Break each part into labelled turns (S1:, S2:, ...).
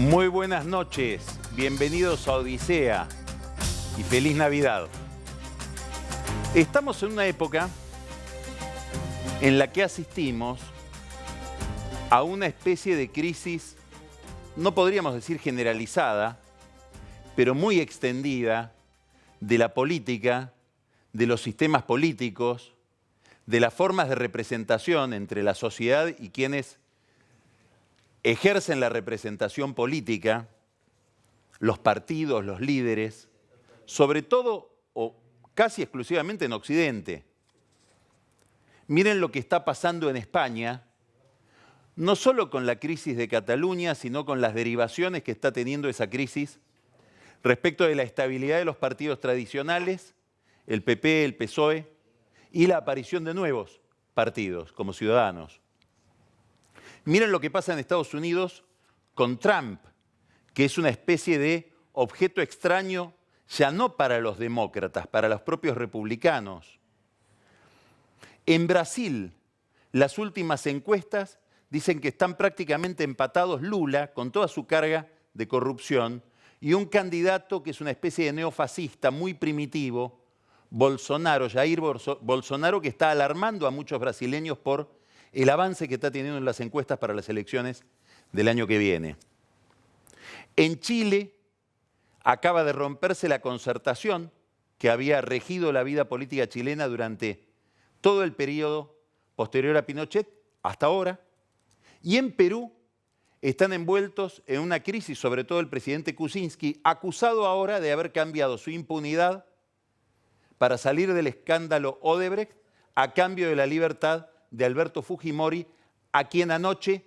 S1: Muy buenas noches, bienvenidos a Odisea y feliz Navidad. Estamos en una época en la que asistimos a una especie de crisis, no podríamos decir generalizada, pero muy extendida de la política, de los sistemas políticos, de las formas de representación entre la sociedad y quienes ejercen la representación política, los partidos, los líderes, sobre todo o casi exclusivamente en Occidente. Miren lo que está pasando en España, no solo con la crisis de Cataluña, sino con las derivaciones que está teniendo esa crisis respecto de la estabilidad de los partidos tradicionales, el PP, el PSOE, y la aparición de nuevos partidos como Ciudadanos. Miren lo que pasa en Estados Unidos con Trump, que es una especie de objeto extraño ya no para los demócratas, para los propios republicanos. En Brasil, las últimas encuestas dicen que están prácticamente empatados Lula, con toda su carga de corrupción, y un candidato que es una especie de neofascista muy primitivo, Bolsonaro, Jair Bolsonaro, que está alarmando a muchos brasileños por el avance que está teniendo en las encuestas para las elecciones del año que viene. En Chile acaba de romperse la concertación que había regido la vida política chilena durante todo el periodo posterior a Pinochet, hasta ahora. Y en Perú están envueltos en una crisis, sobre todo el presidente Kuczynski, acusado ahora de haber cambiado su impunidad para salir del escándalo Odebrecht a cambio de la libertad de Alberto Fujimori, a quien anoche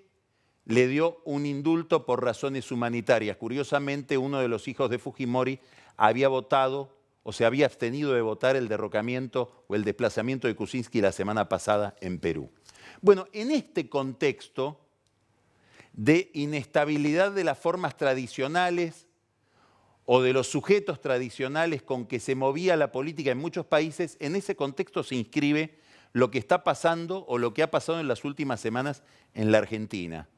S1: le dio un indulto por razones humanitarias. Curiosamente, uno de los hijos de Fujimori había votado o se había abstenido de votar el derrocamiento o el desplazamiento de Kuczynski la semana pasada en Perú. Bueno, en este contexto de inestabilidad de las formas tradicionales o de los sujetos tradicionales con que se movía la política en muchos países, en ese contexto se inscribe lo que está pasando o lo que ha pasado en las últimas semanas en la Argentina.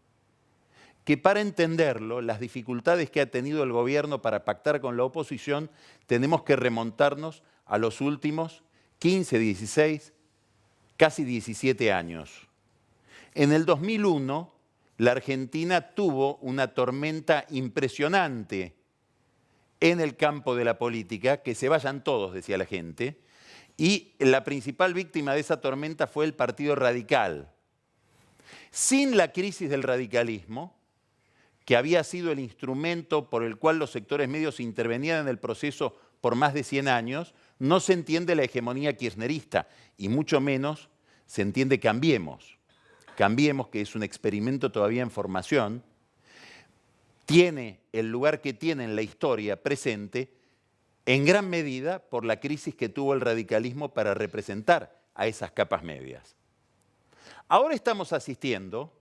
S1: Que para entenderlo, las dificultades que ha tenido el gobierno para pactar con la oposición, tenemos que remontarnos a los últimos 15, 16, casi 17 años. En el 2001, la Argentina tuvo una tormenta impresionante en el campo de la política, que se vayan todos, decía la gente, y la principal víctima de esa tormenta fue el Partido Radical. Sin la crisis del radicalismo, que había sido el instrumento por el cual los sectores medios intervenían en el proceso por más de 100 años, no se entiende la hegemonía kirchnerista y mucho menos se entiende Cambiemos. Cambiemos, que es un experimento todavía en formación, tiene el lugar que tiene en la historia presente en gran medida por la crisis que tuvo el radicalismo para representar a esas capas medias. Ahora estamos asistiendo,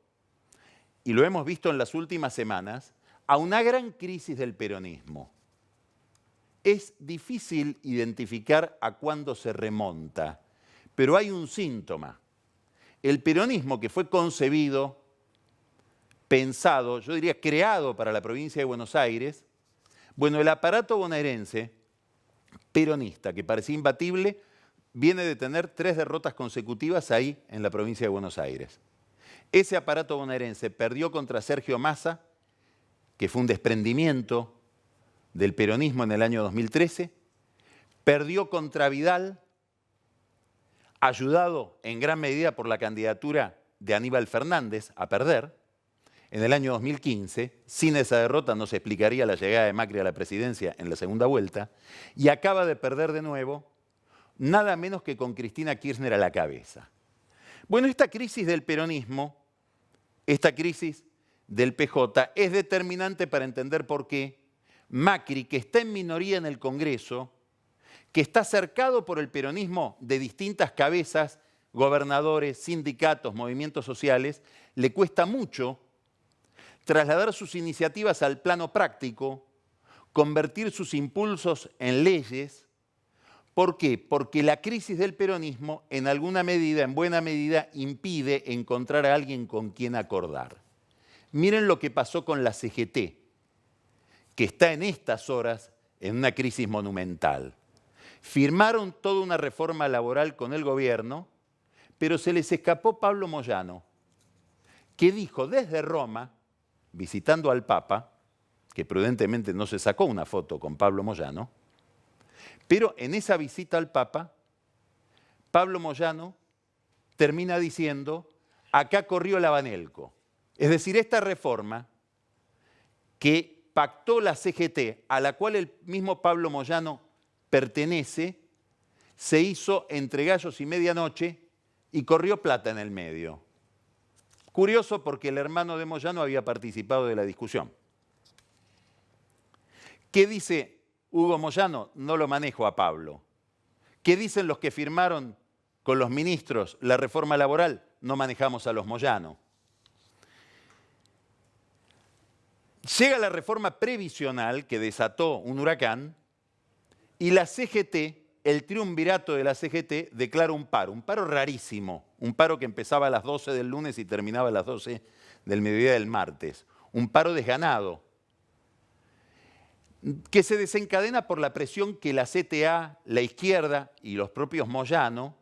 S1: y lo hemos visto en las últimas semanas, a una gran crisis del peronismo. Es difícil identificar a cuándo se remonta, pero hay un síntoma. El peronismo, que fue concebido, pensado, yo diría creado para la provincia de Buenos Aires, bueno, el aparato bonaerense peronista, que parecía imbatible, viene de tener 3 derrotas consecutivas ahí en la provincia de Buenos Aires. Ese aparato bonaerense perdió contra Sergio Massa, que fue un desprendimiento del peronismo en el año 2013, perdió contra Vidal, ayudado en gran medida por la candidatura de Aníbal Fernández a perder, en el año 2015, sin esa derrota no se explicaría la llegada de Macri a la presidencia en la segunda vuelta, y acaba de perder de nuevo, nada menos que con Cristina Kirchner a la cabeza. Bueno, esta crisis del peronismo, esta crisis del PJ, es determinante para entender por qué Macri, que está en minoría en el Congreso, que está cercado por el peronismo de distintas cabezas, gobernadores, sindicatos, movimientos sociales, le cuesta mucho trasladar sus iniciativas al plano práctico, convertir sus impulsos en leyes. ¿Por qué? Porque la crisis del peronismo, en alguna medida, en buena medida, impide encontrar a alguien con quien acordar. Miren lo que pasó con la CGT que está en estas horas en una crisis monumental. Firmaron toda una reforma laboral con el gobierno, pero se les escapó Pablo Moyano, que dijo desde Roma, visitando al Papa, que prudentemente no se sacó una foto con Pablo Moyano, pero en esa visita al Papa, Pablo Moyano termina diciendo, acá corrió la Banelco. Es decir, esta reforma que pactó la CGT, a la cual el mismo Pablo Moyano pertenece, se hizo entre gallos y medianoche y corrió plata en el medio. Curioso porque el hermano de Moyano había participado de la discusión. ¿Qué dice Hugo Moyano? No lo manejo a Pablo. ¿Qué dicen los que firmaron con los ministros la reforma laboral? No manejamos a los Moyano. Llega la reforma previsional que desató un huracán y la CGT, el triunvirato de la CGT, declara un paro rarísimo, un paro que empezaba a las 12 del lunes y terminaba a las 12 del mediodía del martes, un paro desganado, que se desencadena por la presión que la CTA, la izquierda y los propios Moyano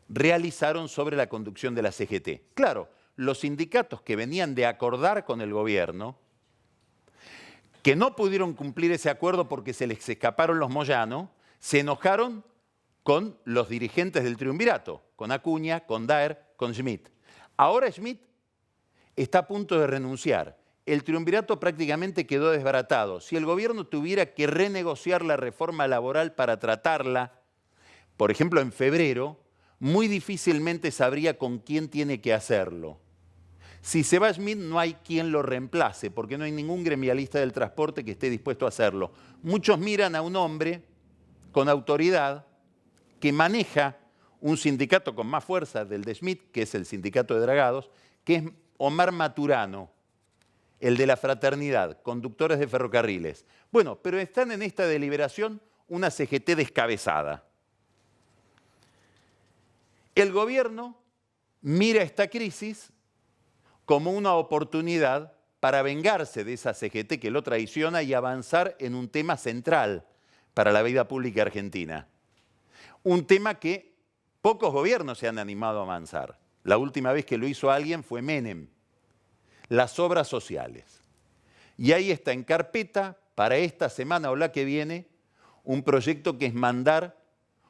S1: realizaron sobre la conducción de la CGT. Claro, los sindicatos que venían de acordar con el gobierno, que no pudieron cumplir ese acuerdo porque se les escaparon los Moyano, se enojaron con los dirigentes del triunvirato, con Acuña, con Daer, con Schmidt. Ahora Schmidt está a punto de renunciar. El triunvirato prácticamente quedó desbaratado. Si el gobierno tuviera que renegociar la reforma laboral para tratarla, por ejemplo en febrero, muy difícilmente sabría con quién tiene que hacerlo. Si se va Schmidt no hay quien lo reemplace, porque no hay ningún gremialista del transporte que esté dispuesto a hacerlo. Muchos miran a un hombre con autoridad que maneja un sindicato con más fuerza del de Schmidt, que es el sindicato de dragados, que es Omar Maturano, el de la fraternidad, conductores de ferrocarriles. Bueno, pero están en esta deliberación una CGT descabezada. El gobierno mira esta crisis como una oportunidad para vengarse de esa CGT que lo traiciona y avanzar en un tema central para la vida pública argentina. Un tema que pocos gobiernos se han animado a avanzar. La última vez que lo hizo alguien fue Menem, las obras sociales. Y ahí está en carpeta para esta semana o la que viene un proyecto que es mandar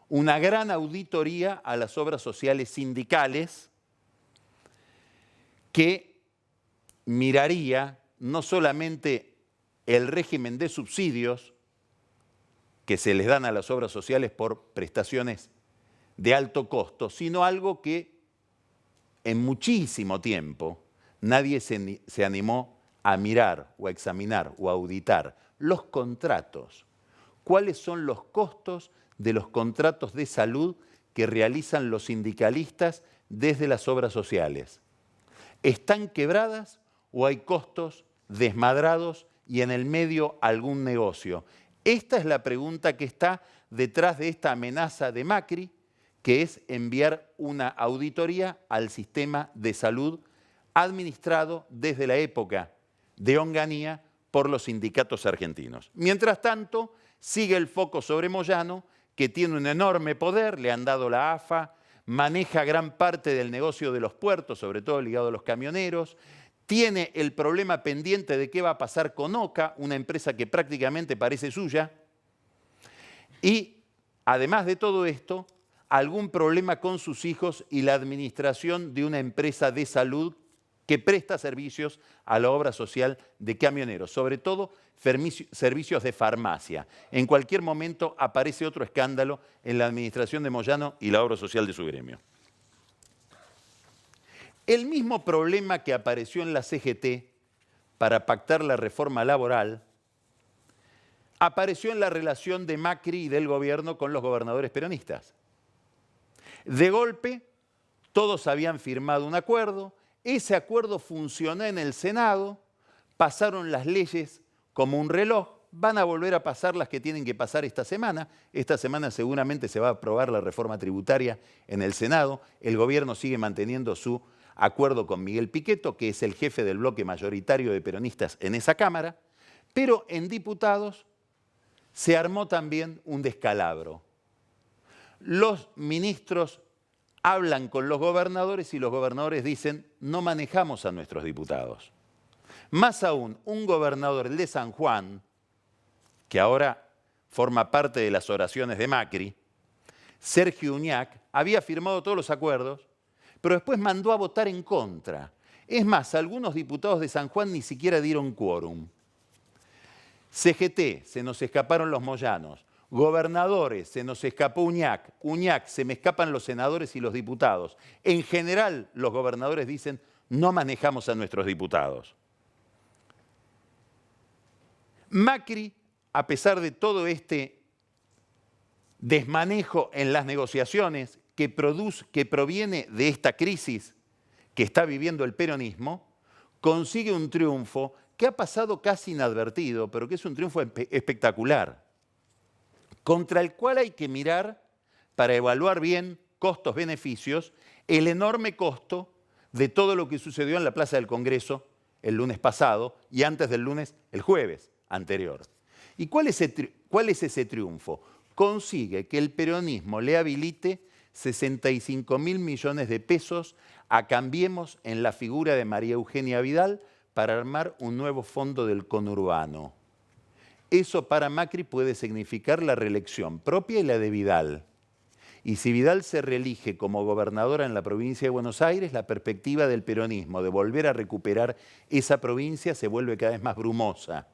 S1: una gran auditoría a las obras sociales sindicales que miraría no solamente el régimen de subsidios que se les dan a las obras sociales por prestaciones de alto costo, sino algo que en muchísimo tiempo nadie se animó a mirar o a examinar o a auditar: los contratos. ¿Cuáles son los costos de los contratos de salud que realizan los sindicalistas desde las obras sociales? ¿Están quebradas o hay costos desmadrados y en el medio algún negocio? Esta es la pregunta que está detrás de esta amenaza de Macri, que es enviar una auditoría al sistema de salud administrado desde la época de Onganía por los sindicatos argentinos. Mientras tanto, sigue el foco sobre Moyano, que tiene un enorme poder, le han dado la AFA, maneja gran parte del negocio de los puertos, sobre todo ligado a los camioneros, tiene el problema pendiente de qué va a pasar con OCA, una empresa que prácticamente parece suya, y además de todo esto, algún problema con sus hijos y la administración de una empresa de salud que presta servicios a la obra social de camioneros, sobre todo servicios de farmacia. En cualquier momento aparece otro escándalo en la administración de Moyano y la obra social de su gremio. El mismo problema que apareció en la CGT para pactar la reforma laboral apareció en la relación de Macri y del gobierno con los gobernadores peronistas. De golpe, todos habían firmado un acuerdo, ese acuerdo funcionó en el Senado, pasaron las leyes como un reloj, van a volver a pasar las que tienen que pasar esta semana seguramente se va a aprobar la reforma tributaria en el Senado, el gobierno sigue manteniendo su acuerdo con Miguel Pichetto, que es el jefe del bloque mayoritario de peronistas en esa Cámara, Pero en diputados se armó también un descalabro. Los ministros hablan con los gobernadores y los gobernadores dicen, no manejamos a nuestros diputados. Más aún, un gobernador, el de San Juan, que ahora forma parte de las oraciones de Macri, Sergio Uñac, había firmado todos los acuerdos, pero después mandó a votar en contra. Es más, algunos diputados de San Juan ni siquiera dieron quórum. CGT, se nos escaparon los Moyanos. Gobernadores, se nos escapó Uñac. Uñac, se me escapan los senadores y los diputados. En general, los gobernadores dicen, no manejamos a nuestros diputados. Macri, a pesar de todo este desmanejo en las negociaciones que proviene de esta crisis que está viviendo el peronismo, consigue un triunfo que ha pasado casi inadvertido, pero que es un triunfo espectacular, contra el cual hay que mirar para evaluar bien costos-beneficios, el enorme costo de todo lo que sucedió en la Plaza del Congreso el lunes pasado y antes del lunes, el jueves anterior. ¿Y cuál es ese triunfo? Consigue que el peronismo le habilite 65.000 millones de pesos a Cambiemos en la figura de María Eugenia Vidal para armar un nuevo fondo del conurbano. Eso para Macri puede significar la reelección propia y la de Vidal. Y si Vidal se reelige como gobernadora en la provincia de Buenos Aires, la perspectiva del peronismo de volver a recuperar esa provincia se vuelve cada vez más brumosa.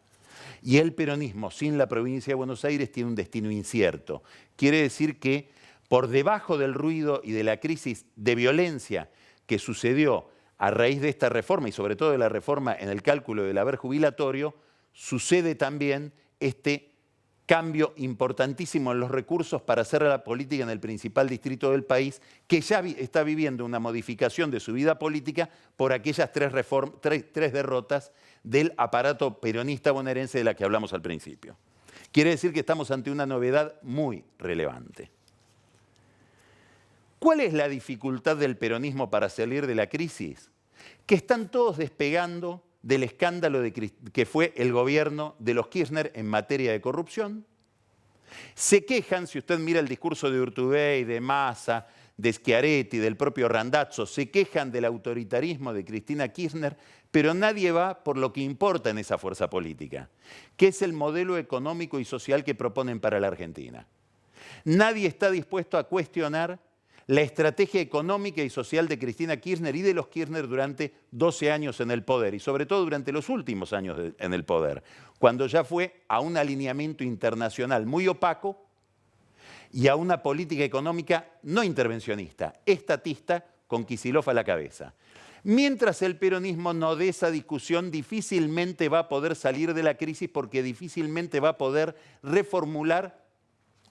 S1: Y el peronismo sin la provincia de Buenos Aires tiene un destino incierto. Quiere decir que por debajo del ruido y de la crisis de violencia que sucedió a raíz de esta reforma y sobre todo de la reforma en el cálculo del haber jubilatorio, sucede también este cambio importantísimo en los recursos para hacer la política en el principal distrito del país, que ya está viviendo una modificación de su vida política por aquellas tres derrotas del aparato peronista bonaerense de la que hablamos al principio. Quiere decir que estamos ante una novedad muy relevante. ¿Cuál es la dificultad del peronismo para salir de la crisis? Que están todos despegando del escándalo que fue el gobierno de los Kirchner en materia de corrupción. Se quejan, si usted mira el discurso de Urtubey, de Massa, de Schiaretti, del propio Randazzo, se quejan del autoritarismo de Cristina Kirchner, pero nadie va por lo que importa en esa fuerza política, que es el modelo económico y social que proponen para la Argentina. Nadie está dispuesto a cuestionar la estrategia económica y social de Cristina Kirchner y de los Kirchner durante 12 años en el poder, y sobre todo durante los últimos años en el poder, cuando ya fue a un alineamiento internacional muy opaco y a una política económica no intervencionista, estatista, con Kicillof a la cabeza. Mientras el peronismo no dé esa discusión, difícilmente va a poder salir de la crisis porque difícilmente va a poder reformular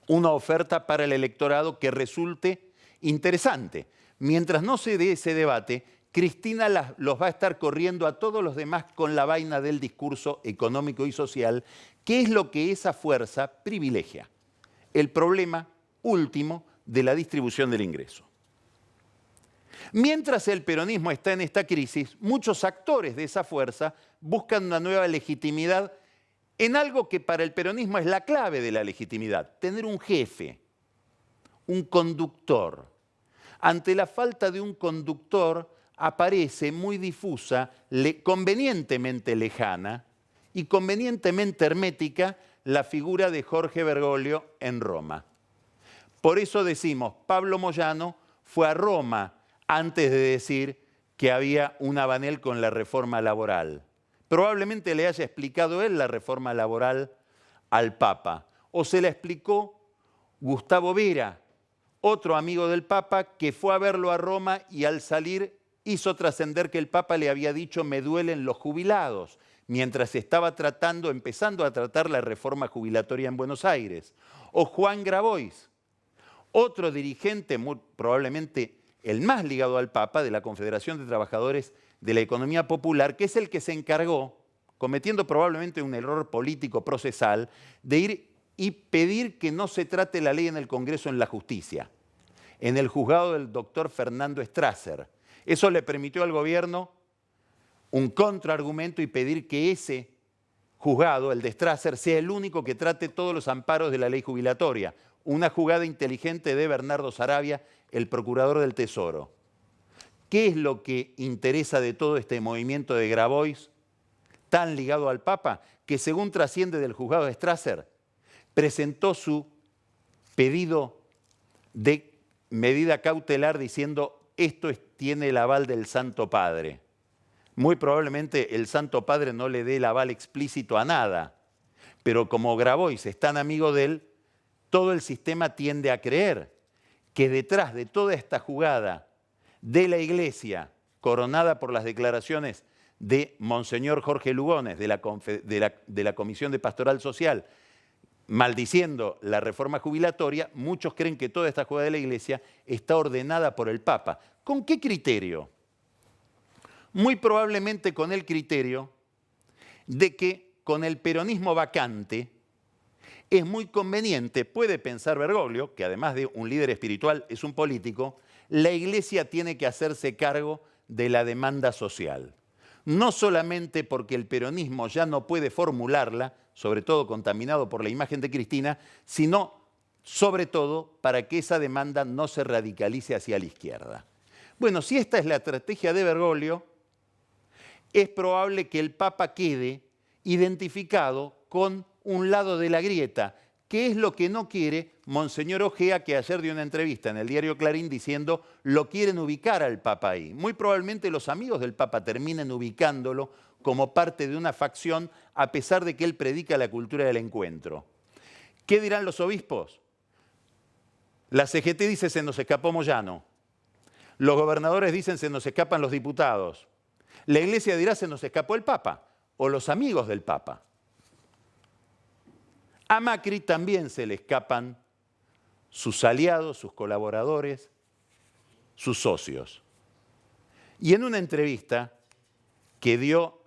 S1: una oferta para el electorado que resulte interesante. Mientras no se dé ese debate, Cristina los va a estar corriendo a todos los demás con la vaina del discurso económico y social, que es lo que esa fuerza privilegia. El problema último de la distribución del ingreso. Mientras el peronismo está en esta crisis, muchos actores de esa fuerza buscan una nueva legitimidad en algo que para el peronismo es la clave de la legitimidad, tener un jefe, un conductor. Ante la falta de un conductor aparece muy difusa, convenientemente lejana y convenientemente hermética la figura de Jorge Bergoglio en Roma. Por eso decimos, Pablo Moyano fue a Roma antes de decir que había un abanel con la reforma laboral. Probablemente le haya explicado él la reforma laboral al Papa, o se la explicó Gustavo Vera, otro amigo del Papa que fue a verlo a Roma y al salir hizo trascender que el Papa le había dicho me duelen los jubilados, mientras estaba empezando a tratar la reforma jubilatoria en Buenos Aires. O Juan Grabois, otro dirigente, muy probablemente el más ligado al Papa, de la Confederación de Trabajadores de la Economía Popular, que es el que se encargó, cometiendo probablemente un error político procesal, de ir y pedir que no se trate la ley en el Congreso en la justicia, en el juzgado del doctor Fernando Strasser. Eso le permitió al gobierno un contraargumento y pedir que ese juzgado, el de Strasser, sea el único que trate todos los amparos de la ley jubilatoria. Una jugada inteligente de Bernardo Saravia, el procurador del Tesoro. ¿Qué es lo que interesa de todo este movimiento de Grabois, tan ligado al Papa, que según trasciende del juzgado de Strasser, presentó su pedido de medida cautelar diciendo esto tiene el aval del Santo Padre? Muy probablemente el Santo Padre no le dé el aval explícito a nada, pero como Grabois es tan amigo de él, todo el sistema tiende a creer que detrás de toda esta jugada de la Iglesia, coronada por las declaraciones de Monseñor Jorge Lugones, de la Comisión de Pastoral Social, maldiciendo la reforma jubilatoria, muchos creen que toda esta jugada de la Iglesia está ordenada por el Papa. ¿Con qué criterio? Muy probablemente con el criterio de que con el peronismo vacante es muy conveniente, puede pensar Bergoglio, que además de un líder espiritual es un político, la Iglesia tiene que hacerse cargo de la demanda social. No solamente porque el peronismo ya no puede formularla, sobre todo contaminado por la imagen de Cristina, sino sobre todo para que esa demanda no se radicalice hacia la izquierda. Bueno, si esta es la estrategia de Bergoglio, es probable que el Papa quede identificado con un lado de la grieta, que es lo que no quiere Monseñor Ojea, que ayer dio una entrevista en el diario Clarín diciendo lo quieren ubicar al Papa ahí. Muy probablemente los amigos del Papa terminen ubicándolo como parte de una facción, a pesar de que él predica la cultura del encuentro. ¿Qué dirán los obispos? La CGT dice se nos escapó Moyano. Los gobernadores dicen se nos escapan los diputados. La Iglesia dirá se nos escapó el Papa o los amigos del Papa. A Macri también se le escapan sus aliados, sus colaboradores, sus socios. Y en una entrevista que dio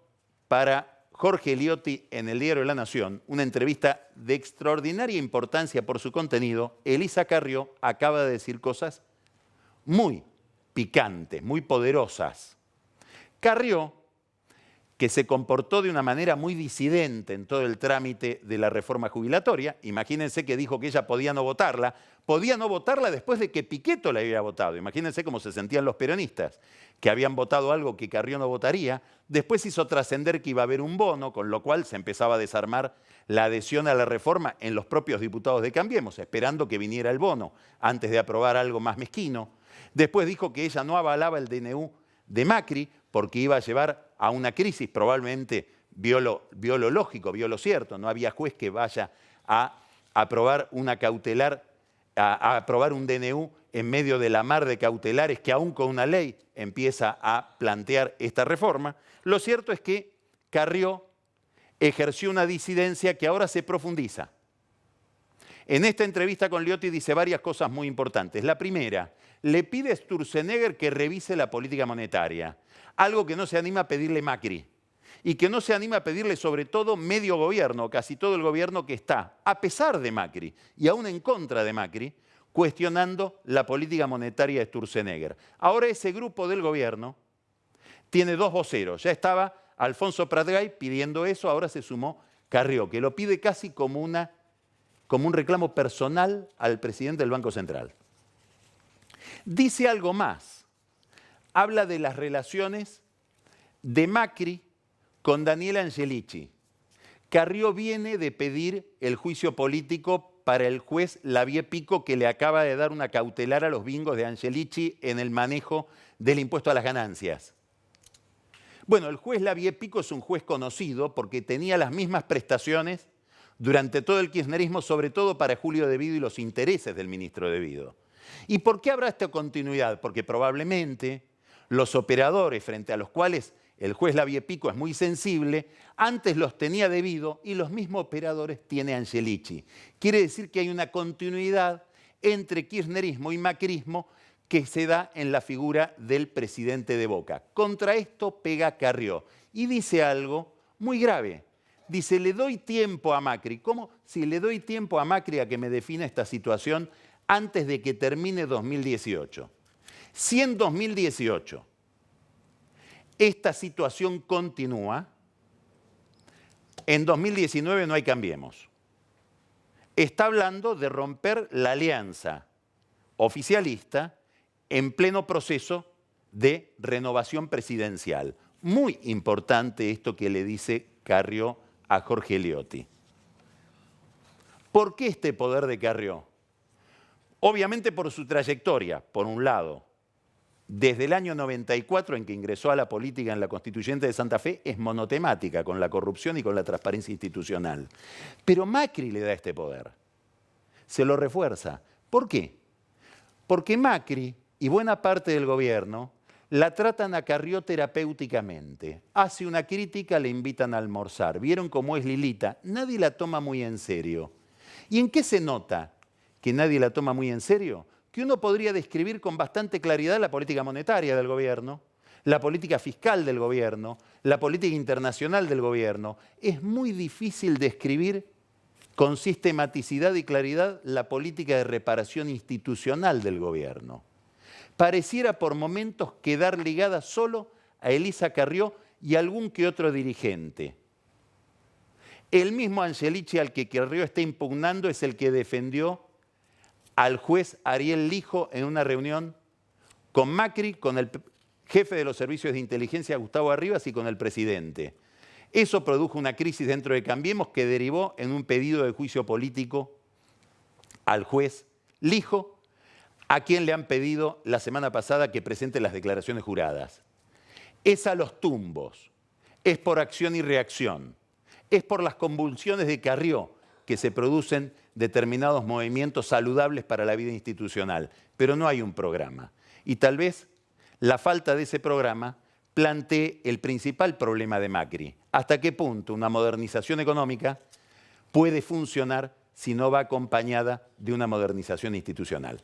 S1: para Jorge Eliotti en el diario La Nación, una entrevista de extraordinaria importancia por su contenido, Elisa Carrió acaba de decir cosas muy picantes, muy poderosas. Carrió, que se comportó de una manera muy disidente en todo el trámite de la reforma jubilatoria. Imagínense que dijo que ella podía no votarla después de que Pichetto la había votado. Imagínense cómo se sentían los peronistas, que habían votado algo que Carrió no votaría. Después hizo trascender que iba a haber un bono, con lo cual se empezaba a desarmar la adhesión a la reforma en los propios diputados de Cambiemos, esperando que viniera el bono antes de aprobar algo más mezquino. Después dijo que ella no avalaba el DNU de Macri, porque iba a llevar a una crisis, probablemente vio lo lógico, vio lo cierto, no había juez que vaya a aprobar una cautelar, a aprobar un DNU en medio de la mar de cautelares que aún con una ley empieza a plantear esta reforma. Lo cierto es que Carrió ejerció una disidencia que ahora se profundiza. En esta entrevista con Liotti dice varias cosas muy importantes. La primera, le pide a Sturzenegger que revise la política monetaria, algo que no se anima a pedirle Macri y que no se anima a pedirle sobre todo medio gobierno, casi todo el gobierno que está, a pesar de Macri y aún en contra de Macri, cuestionando la política monetaria de Sturzenegger. Ahora ese grupo del gobierno tiene dos voceros. Ya estaba Alfonso Pratgay pidiendo eso, ahora se sumó Carrió, que lo pide casi como un reclamo personal al presidente del Banco Central. Dice algo más. Habla de las relaciones de Macri con Daniel Angelici. Carrió viene de pedir el juicio político para el juez Lavie Pico, que le acaba de dar una cautelar a los bingos de Angelici en el manejo del impuesto a las ganancias. Bueno, el juez Lavie Pico es un juez conocido porque tenía las mismas prestaciones durante todo el kirchnerismo, sobre todo para Julio De Vido y los intereses del ministro De Vido. ¿Y por qué habrá esta continuidad? Porque probablemente los operadores frente a los cuales el juez Lavie Pico es muy sensible, antes los tenía De Vido y los mismos operadores tiene Angelici. Quiere decir que hay una continuidad entre kirchnerismo y macrismo que se da en la figura del presidente de Boca. Contra esto pega Carrió y dice algo muy grave. Dice, le doy tiempo a Macri. ¿Cómo? Si le doy tiempo a Macri a que me defina esta situación antes de que termine 2018. Si en 2018 esta situación continúa, En 2019 no hay Cambiemos. Está hablando de romper la alianza oficialista en pleno proceso de renovación presidencial. Muy importante esto que le dice Carrió a Jorge Eliotti. ¿Por qué este poder de Carrió? Obviamente por su trayectoria, por un lado. Desde el año 94, en que ingresó a la política en la Constituyente de Santa Fe, es monotemática con la corrupción y con la transparencia institucional. Pero Macri le da este poder. Se lo refuerza. ¿Por qué? Porque Macri y buena parte del gobierno la tratan a Carrió terapéuticamente. Hace una crítica, le invitan a almorzar. ¿Vieron cómo es Lilita? Nadie la toma muy en serio. ¿Y en qué se nota que nadie la toma muy en serio? Que uno podría describir con bastante claridad la política monetaria del gobierno, la política fiscal del gobierno, la política internacional del gobierno. Es muy difícil describir con sistematicidad y claridad la política de reparación institucional del gobierno. Pareciera por momentos quedar ligada solo a Elisa Carrió y a algún que otro dirigente. El mismo Angelici al que Carrió está impugnando es el que defendió al juez Ariel Lijo en una reunión con Macri, con el jefe de los servicios de inteligencia Gustavo Arribas y con el presidente. Eso produjo una crisis dentro de Cambiemos que derivó en un pedido de juicio político al juez Lijo, a quien le han pedido la semana pasada que presente las declaraciones juradas. Es a los tumbos, es por acción y reacción, es por las convulsiones de Carrió que se producen determinados movimientos saludables para la vida institucional, pero no hay un programa. Y tal vez la falta de ese programa plantee el principal problema de Macri. ¿Hasta qué punto una modernización económica puede funcionar si no va acompañada de una modernización institucional?